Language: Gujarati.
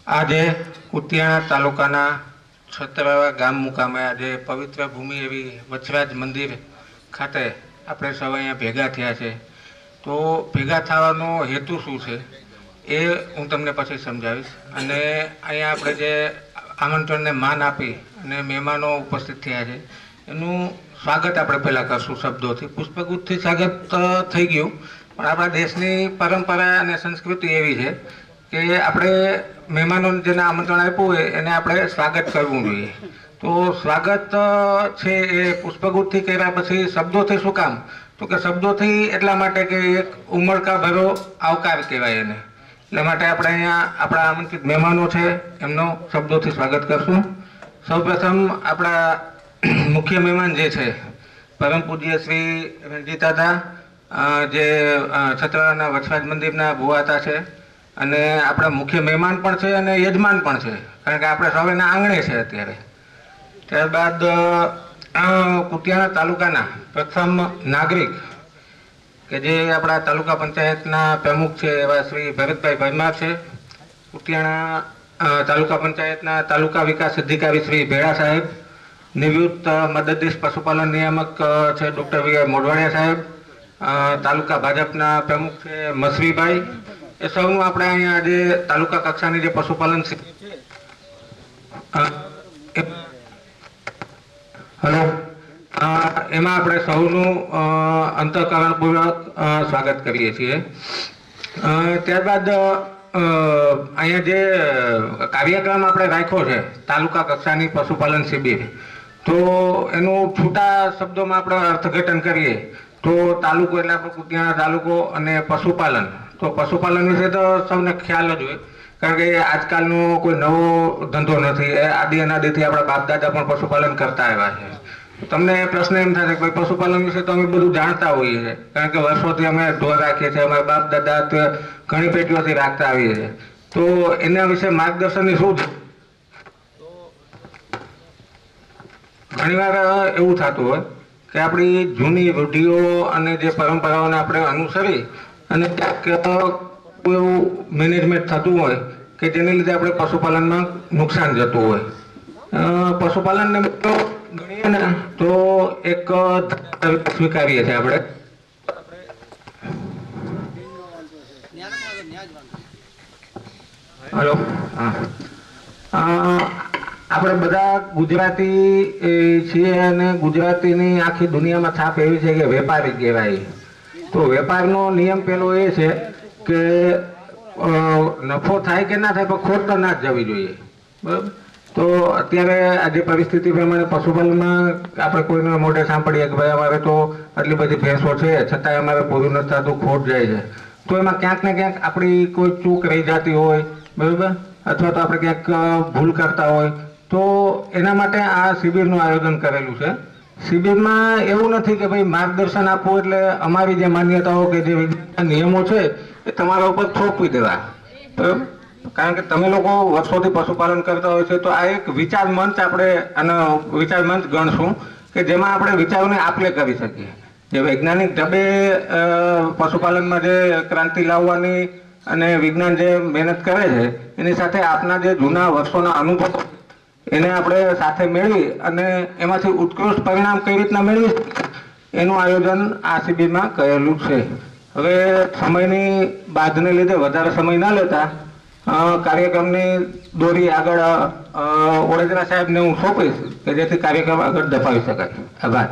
આજે કુતિયાણા તાલુકાના છત્રાવા ગામ મુકામે આજે પવિત્ર ભૂમિ એવી વચરાજ મંદિર ખાતે આપણે સૌ અહીંયા ભેગા થયા છે. તો ભેગા થવાનો હેતુ શું છે એ હું તમને પછી સમજાવીશ. અને અહીંયા આપણે જે આમંત્રણને માન આપી અને મહેમાનો ઉપસ્થિત થયા છે એનું સ્વાગત આપણે પહેલાં કરશું શબ્દોથી. પુષ્પગુચ્છથી સ્વાગત થઈ ગયું, પણ આપણા દેશની પરંપરા અને સંસ્કૃતિ એવી છે કે આપણે મહેમાનોને જેને આમંત્રણ આપ્યું હોય એને આપણે સ્વાગત કરવું જોઈએ. તો સ્વાગત છે એ પુષ્પગુચ્છથી કર્યા પછી શબ્દોથી શું કામ? તો કે શબ્દોથી એટલા માટે કે એક ઉમળકાભર્યો આવકાર કહેવાય એને. એટલા માટે આપણે અહીંયા આપણા આમંત્રિત મહેમાનો છે એમનો શબ્દોથી સ્વાગત કરશું. સૌપ્રથમ આપણા મુખ્ય મહેમાન જે છે પરમ પૂજ્ય શ્રી રણજીત દાદા, જે છત્રાવાના વચરાજ મંદિરના ભુવાતા છે અને આપણા મુખ્ય મહેમાન પણ છે અને યજમાન પણ છે, કારણ કે આપણે સૌના આંગણે છે અત્યારે. ત્યારબાદ કુતિયાણા તાલુકાના પ્રથમ નાગરિક કે જે આપણા તાલુકા પંચાયતના પ્રમુખ છે એવા શ્રી ભરતભાઈ પરમાર છે. કુતિયાણા તાલુકા પંચાયતના તાલુકા વિકાસ અધિકારી શ્રી ભેડા સાહેબ, નિવૃત્ત મદદનીશ પશુપાલન નિયામક છે ડૉક્ટર વી આર મોઢવાડિયા સાહેબ, તાલુકા ભાજપના પ્રમુખ છે મસરીભાઈ. એ સૌનું આપણે અહીંયા આજે તાલુકા કક્ષાની જે પશુપાલન હલો એમાં આપણે સૌનું અંતઃકરણપૂર્વક સ્વાગત કરીએ છીએ. ત્યારબાદ અહીંયા જે કાર્યક્રમ આપણે રાખ્યો છે તાલુકા કક્ષાની પશુપાલન શિબિર, તો એનું છૂટા શબ્દોમાં આપણે અર્થઘટન કરીએ તો તાલુકો એટલે આપણો કુતિયાણા તાલુકો અને પશુપાલન. તો પશુપાલન વિશે તો સૌને ખ્યાલ જ હોય, કારણ કે આજકાલનો કોઈ નવો ધંધો નથી. એ આદિ અનાદિથી આપણા બાપ દાદા પણ પશુપાલન કરતા આવ્યા છે. તમને પ્રશ્ન એમ થાય કે ભાઈ પશુપાલન વિશે તો અમે બધું જાણતા હોઈએ છીએ, કારણ કે વર્ષોથી અમે ઢોર રાખીએ છીએ, અમારા બાપ દાદા ઘણી પેઢીઓથી રાખતા આવીએ છીએ. તો એના વિશે માર્ગદર્શનની શું છે? ઘણીવાર એવું થતું હોય કે આપણી જૂની રૂઢિઓ અને જે પરંપરાઓને આપણે અનુસરી અને ક્યાંક કોઈ એવું મેનેજમેન્ટ થતું હોય કે જેને લીધે આપણે પશુપાલનમાં નુકસાન જતું હોય. પશુપાલનને ગણીએ ને તો એક સ્વીકારીએ છીએ આપણે. હલો, હા, આપણે બધા ગુજરાતી છીએ અને ગુજરાતીની આખી દુનિયામાં છાપ એવી છે કે વેપારી કહેવાય. તો વેપારનો નિયમ પેલો એ છે કે નફો થાય કે ના થાય પણ ખોટ તો ના જ જવી જોઈએ, બરાબર? તો અત્યારે આજે પરિસ્થિતિ પ્રમાણે પશુપાલનમાં આપણે કોઈને મોઢે સાંભળીએ કે ભાઈ અમારે તો આટલી બધી ભેંસો છે છતાંય અમારે પૂરું નથી થતું, ખોટ જાય છે. તો એમાં ક્યાંક ને ક્યાંક આપણી કોઈ ચૂક રહી જતી હોય, બરાબર, અથવા તો આપણે ક્યાંક ભૂલ કરતા હોય, તો એના માટે આ શિબિરનું આયોજન કરેલું છે. શિબિરમાં એવું નથી કે ભાઈ માર્ગદર્શન આપવું એટલે અમારી જે માન્યતાઓ કે જે નિયમો છે એ તમારા ઉપર થોપવી દેવા, બરાબર? કારણ કે તમે લોકો વર્ષોથી પશુપાલન કરતા હોય છે, તો આ એક વિચાર મંચ આપણે આનો વિચાર મંચ ગણશું કે જેમાં આપણે વિચારોને આપલે કરી શકીએ. જે વૈજ્ઞાનિક ઢબે પશુપાલનમાં જે ક્રાંતિ લાવવાની અને વિજ્ઞાન જે મહેનત કરે છે એની સાથે આપના જે જૂના વર્ષોના અનુભવો એને આપણે સાથે મેળવી અને એમાંથી ઉત્કૃષ્ટ પરિણામ કઈ રીતના મેળવી એનું આયોજન આ શિબિરમાં કરેલું છે. હવે સમયની બાધને લીધે વધારે સમય ના લેતા કાર્યક્રમની દોરી આગળ ઓળેદરા સાહેબને હું સોંપીશ કે જેથી કાર્યક્રમ આગળ ધપાવી શકાય. આભાર.